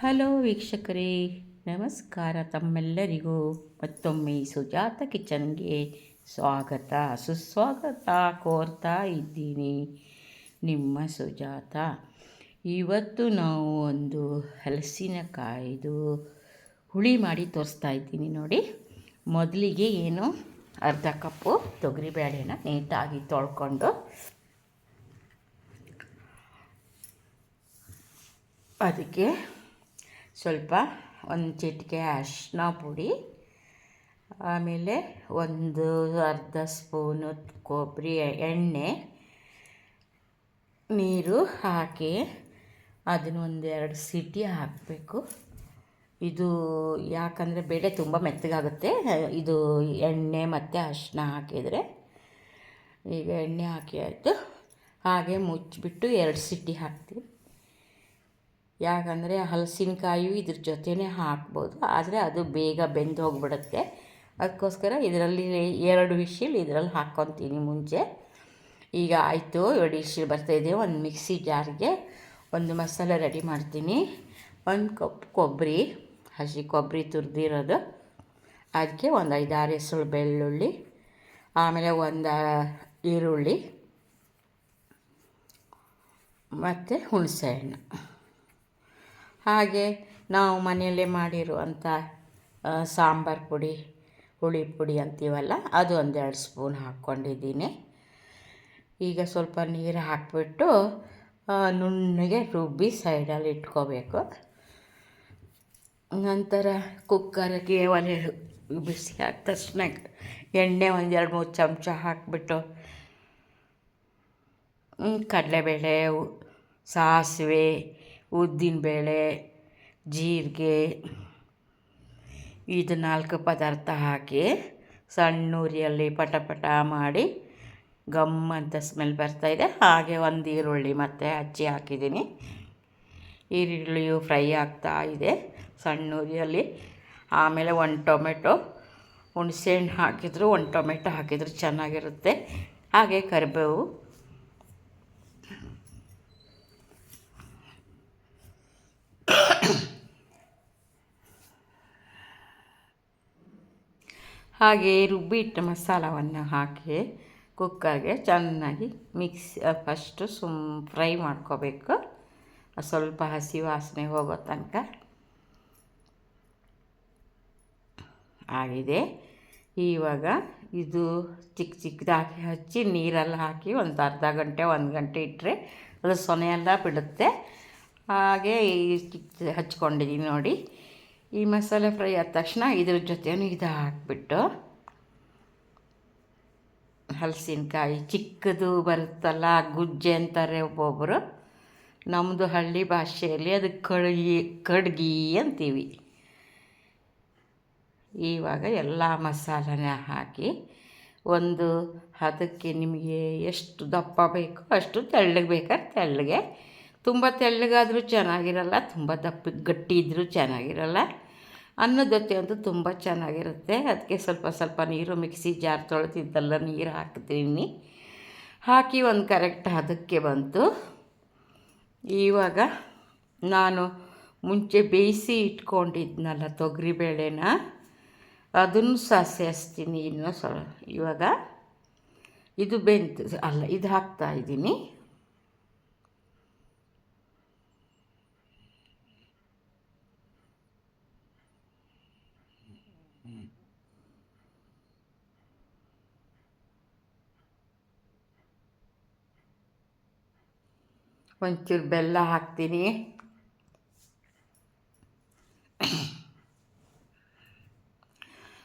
Hello ವೀಕ್ಷಕರೇ, ನಮಸ್ಕಾರ. ತಮ್ಮೆಲ್ಲರಿಗೂ ಮತ್ತೊಮ್ಮೆ ಸುಜಾತ ಕಿಚನ್ಗೆ ಸ್ವಾಗತ ಸುಸ್ವಾಗತ ಕೋರ್ತಾ ಇದ್ದೀನಿ. ನಿಮ್ಮ ಸುಜಾತ. ಇವತ್ತು ನಾವು ಒಂದು ಹಲಸಿನಕಾಯಿದು ಹುಳಿ ಮಾಡಿ ತೋರಿಸ್ತಾ ಇದ್ದೀನಿ ನೋಡಿ. ಮೊದಲಿಗೆ ಅರ್ಧ ಕಪ್ಪು ತೊಗರಿಬೇಳೆನ ನೀಟಾಗಿ ತೊಳ್ಕೊಂಡು ಅದಕ್ಕೆ ಸ್ವಲ್ಪ ಒಂದು ಚಿಟಿಕೆ ಅರಿಶಿನ ಪುಡಿ, ಆಮೇಲೆ ಒಂದು ಅರ್ಧ ಸ್ಪೂನು ಕೊಬ್ಬರಿ ಎಣ್ಣೆ, ನೀರು ಹಾಕಿ ಅದನ್ನು ಒಂದೆರಡು ಸೀಟಿ ಹಾಕಬೇಕು. ಇದು ಯಾಕಂದರೆ ಬೇಳೆ ತುಂಬ ಮೆತ್ತಗಾಗುತ್ತೆ. ಇದು ಎಣ್ಣೆ ಮತ್ತು ಅರಿಶಿನ ಹಾಕಿದರೆ. ಈಗ ಎಣ್ಣೆ ಹಾಕಿ ಆಯಿತು. ಹಾಗೆ ಮುಚ್ಚಿಬಿಟ್ಟು 2 ಸೀಟಿ ಹಾಕ್ತೀವಿ. ಯಾಕಂದರೆ ಹಲಸಿನಕಾಯಿ ಇದ್ರ ಜೊತೆನೇ ಹಾಕ್ಬೋದು, ಆದರೆ ಅದು ಬೇಗ ಬೆಂದು ಹೋಗಿಬಿಡುತ್ತೆ. ಅದಕ್ಕೋಸ್ಕರ ಇದರಲ್ಲಿ 2 ವಿಶಿಲ್ ಇದರಲ್ಲಿ ಹಾಕ್ಕೊತೀನಿ ಮುಂಚೆ. ಈಗ ಆಯಿತು, 2 ವಿಶಿಲ್ ಬರ್ತಾಯಿದೆ. ಒಂದು ಮಿಕ್ಸಿ ಜಾರ್ಗೆ ಒಂದು ಮಸಾಲೆ ರೆಡಿ ಮಾಡ್ತೀನಿ. 1 ಕಪ್ ಕೊಬ್ಬರಿ, ಹಸಿ ಕೊಬ್ಬರಿ ತುರಿದಿರೋದು, ಅದಕ್ಕೆ ಒಂದು 5-6 ಎಸಳು ಬೆಳ್ಳುಳ್ಳಿ, ಆಮೇಲೆ ಒಂದು ಈರುಳ್ಳಿ ಮತ್ತು ಹುಣಸೆಹಣ್ಣು. ಹಾಗೆ ನಾವು ಮನೆಯಲ್ಲೇ ಮಾಡಿರುವಂಥ ಸಾಂಬಾರು ಪುಡಿ, ಹುಳಿ ಪುಡಿ ಅಂತೀವಲ್ಲ, ಅದು 1-2 ಸ್ಪೂನ್ ಹಾಕ್ಕೊಂಡಿದ್ದೀನಿ. ಈಗ ಸ್ವಲ್ಪ ನೀರು ಹಾಕಿಬಿಟ್ಟು ನುಣ್ಣಗೆ ರುಬ್ಬಿ ಸೈಡಲ್ಲಿ ಇಟ್ಕೋಬೇಕು. ನಂತರ ಕುಕ್ಕರ್ಗೆ ಒಲೆ ಬಿಸಿ ಆದ ತಕ್ಷಣ ಎಣ್ಣೆ 1-2-3 ಚಮಚ ಹಾಕಿಬಿಟ್ಟು ಕಡಲೆಬೇಳೆ, ಸಾಸಿವೆ, ಉದ್ದಿನಬೇಳೆ, ಜೀರಿಗೆ, ಇದು 4 ಪದಾರ್ಥ ಹಾಕಿ ಸಣ್ಣ ಉರಿಯಲ್ಲಿ ಪಟ ಮಾಡಿ ಗಮ್ ಅಂತ ಸ್ಮೆಲ್ ಬರ್ತಾಯಿದೆ. ಹಾಗೆ ಒಂದು ಈರುಳ್ಳಿ ಮತ್ತು ಹಚ್ಚಿ ಹಾಕಿದ್ದೀನಿ. ಈರುಳ್ಳಿಯು ಫ್ರೈ ಆಗ್ತಾ ಇದೆ ಸಣ್ಣ ಉರಿಯಲ್ಲಿ. ಆಮೇಲೆ 1 ಟೊಮೆಟೊ, ಹುಣಸೆಹಣ್ಣು ಹಾಕಿದ್ರು 1 ಟೊಮೆಟೊ ಹಾಕಿದ್ರು ಚೆನ್ನಾಗಿರುತ್ತೆ. ಹಾಗೆ ಕರಿಬೇವು, ಹಾಗೆ ರುಬ್ಬಿಟ್ಟ ಮಸಾಲವನ್ನು ಹಾಕಿ ಕುಕ್ಕರ್ಗೆ ಚೆನ್ನಾಗಿ ಫಸ್ಟು ಫ್ರೈ ಮಾಡ್ಕೋಬೇಕು, ಸ್ವಲ್ಪ ಹಸಿ ವಾಸನೆ ಹೋಗೋ ತನಕ. ಆಗಿದೆ. ಇವಾಗ ಇದು ಚಿಕ್ಕದಾಗಿ ಹಚ್ಚಿ ನೀರೆಲ್ಲ ಹಾಕಿ ಒಂದು ಅರ್ಧ ಗಂಟೆ 1 ಗಂಟೆ ಇಟ್ಟರೆ ಅದು ಸೊನೆಯೆಲ್ಲ ಬಿಡುತ್ತೆ. ಹಾಗೆ ಹಚ್ಕೊಂಡಿದ್ದೀನಿ ನೋಡಿ. ಈ ಮಸಾಲೆ ಫ್ರೈ ಆದ ತಕ್ಷಣ ಇದ್ರ ಜೊತೆನೂ ಇದು ಹಾಕ್ಬಿಟ್ಟು ಹಲಸಿನಕಾಯಿ ಚಿಕ್ಕದು ಬರುತ್ತಲ್ಲ, ಗುಜ್ಜೆ ಅಂತಾರೆ ಒಬ್ಬೊಬ್ಬರು, ನಮ್ಮದು ಹಳ್ಳಿ ಭಾಷೆಯಲ್ಲಿ ಅದು ಕಡ್ಗಿ ಅಂತೀವಿ. ಇವಾಗ ಎಲ್ಲ ಮಸಾಲನ ಹಾಕಿ ಒಂದು ಅದಕ್ಕೆ ನಿಮಗೆ ಎಷ್ಟು ದಪ್ಪ ಬೇಕೋ ಅಷ್ಟು ತೆಳ್ಳಗೆ ಬೇಕಾದ್ರೆ ತೆಳ್ಳಗೆ. ತುಂಬ ತೆಳ್ಳಗಾದರೂ ಚೆನ್ನಾಗಿರಲ್ಲ, ತುಂಬ ದಪ್ಪ ಗಟ್ಟಿ ಇದ್ದರೂ ಚೆನ್ನಾಗಿರಲ್ಲ. ಅನ್ನದ ಜೊತೆ ಅಂತೂ ತುಂಬ ಚೆನ್ನಾಗಿರುತ್ತೆ. ಅದಕ್ಕೆ ಸ್ವಲ್ಪ ನೀರು, ಮಿಕ್ಸಿ ಜಾರ್ ತೊಳೆದಿದ್ದೆಲ್ಲ ನೀರು ಹಾಕ್ತೀನಿ. ಹಾಕಿ ಒಂದು ಕರೆಕ್ಟ್ ಅದಕ್ಕೆ ಬಂತು. ಇವಾಗ ನಾನು ಮುಂಚೆ ಬೇಯಿಸಿ ಇಟ್ಕೊಂಡಿದ್ನಲ್ಲ ತೊಗರಿಬೇಳೆನ, ಅದನ್ನು ಸೇರಿಸ್ತೀನಿ. ಇವಾಗ ಇದು ಇದು ಹಾಕ್ತಾಯಿದ್ದೀನಿ. ಒಂಚೂರು ಬೆಲ್ಲ ಹಾಕ್ತೀನಿ.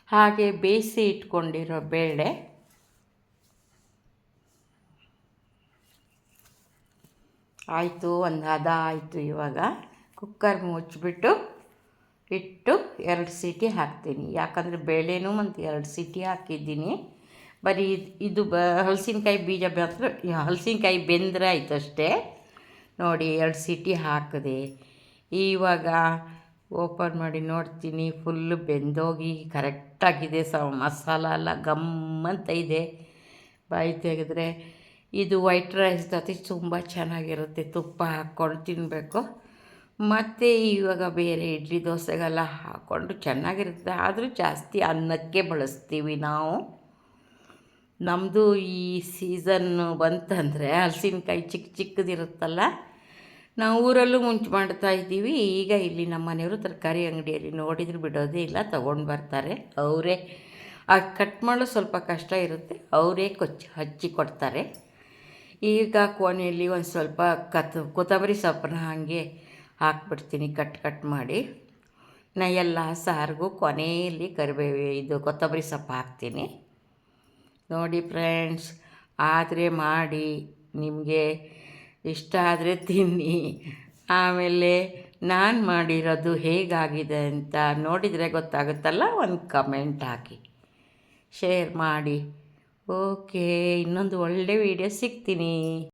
ಹಾಗೆ ಬೇಯಿಸಿ ಇಟ್ಕೊಂಡಿರೋ ಬೇಳೆ ಆಯಿತು, ಒಂದು ಹದ ಆಯಿತು. ಇವಾಗ ಕುಕ್ಕರ್ ಮುಚ್ಚಿಬಿಟ್ಟು ಇಟ್ಟು 2 ಸೀಟಿ ಹಾಕ್ತೀನಿ. ಯಾಕಂದರೆ ಬೇಳೆನೂ ಮತ್ತು 2 ಸೀಟಿ ಹಾಕಿದ್ದೀನಿ. ಬರೀ ಇದು ಹಲಸಿನಕಾಯಿ ಬೀಜ ಹಲಸಿನಕಾಯಿ ಬೆಂದರೆ ಆಯಿತು ಅಷ್ಟೇ. ನೋಡಿ 2 ಸೀಟಿ ಹಾಕಿದೆ. ಇವಾಗ ಓಪನ್ ಮಾಡಿ ನೋಡ್ತೀನಿ, ಫುಲ್ಲು ಬೆಂದೋಗಿ ಕರೆಕ್ಟಾಗಿದೆ. ಮಸಾಲ ಎಲ್ಲ ಗಮ್ಮಂತ ಇದೆ. ಬಾಯಿ ತೆಗೆದ್ರೆ ಇದು ವೈಟ್ ರೈಸ್ ಜೊತೆ ತುಂಬ ಚೆನ್ನಾಗಿರುತ್ತೆ. ತುಪ್ಪ ಹಾಕ್ಕೊಂಡು ತಿನ್ನಬೇಕು, ಮತ್ತು ಇವಾಗ ಬೇರೆ ಇಡ್ಲಿ ದೋಸೆಗೆಲ್ಲ ಹಾಕ್ಕೊಂಡು ಚೆನ್ನಾಗಿರುತ್ತೆ. ಆದರೂ ಜಾಸ್ತಿ ಅನ್ನಕ್ಕೆ ಬಳಸ್ತೀವಿ ನಾವು. ನಮ್ಮದು ಈ ಸೀಸನ್ನು ಬಂತಂದರೆ ಹಲಸಿನಕಾಯಿ ಚಿಕ್ಕ ಚಿಕ್ಕದಿರುತ್ತಲ್ಲ, ನಾವು ಊರಲ್ಲೂ ಮುಂಚೆ ಮಾಡ್ತಾಯಿದ್ದೀವಿ. ಈಗ ಇಲ್ಲಿ ನಮ್ಮ ಮನೆಯವರು ತರಕಾರಿ ಅಂಗಡಿಯಲ್ಲಿ ನೋಡಿದ್ರೆ ಬಿಡೋದೇ ಇಲ್ಲ, ತೊಗೊಂಡು ಬರ್ತಾರೆ. ಅವರೇ ಕಟ್ ಮಾಡೋ ಸ್ವಲ್ಪ ಕಷ್ಟ ಇರುತ್ತೆ, ಅವರೇ ಹಚ್ಚಿ ಕೊಡ್ತಾರೆ. ಈಗ ಕೊನೆಯಲ್ಲಿ ಒಂದು ಸ್ವಲ್ಪ ಕೊತ್ತಂಬರಿ ಸೊಪ್ಪನ್ನ ಹಾಗೆ ಹಾಕ್ಬಿಡ್ತೀನಿ ಕಟ್ ಮಾಡಿ. ಎಲ್ಲ ಸಾರಿಗೂ ಕೊನೆಯಲ್ಲಿ ಇದು ಕೊತ್ತಂಬರಿ ಸೊಪ್ಪು ಹಾಕ್ತೀನಿ. ನೋಡಿ ಫ್ರೆಂಡ್ಸ್, ಆದರೆ ಮಾಡಿ, ನಿಮಗೆ ಇಷ್ಟ ಆದರೆ ತಿನ್ನಿ. ಆಮೇಲೆ ನಾನು ಮಾಡಿರೋದು ಹೇಗಾಗಿದೆ ಅಂತ ನೋಡಿದರೆ ಗೊತ್ತಾಗುತ್ತಲ್ಲ, ಒಂದು ಕಮೆಂಟ್ ಹಾಕಿ, ಶೇರ್ ಮಾಡಿ. ಓಕೆ, ಇನ್ನೊಂದು ಒಳ್ಳೆ ವೀಡಿಯೋ ಸಿಗ್ತೀನಿ.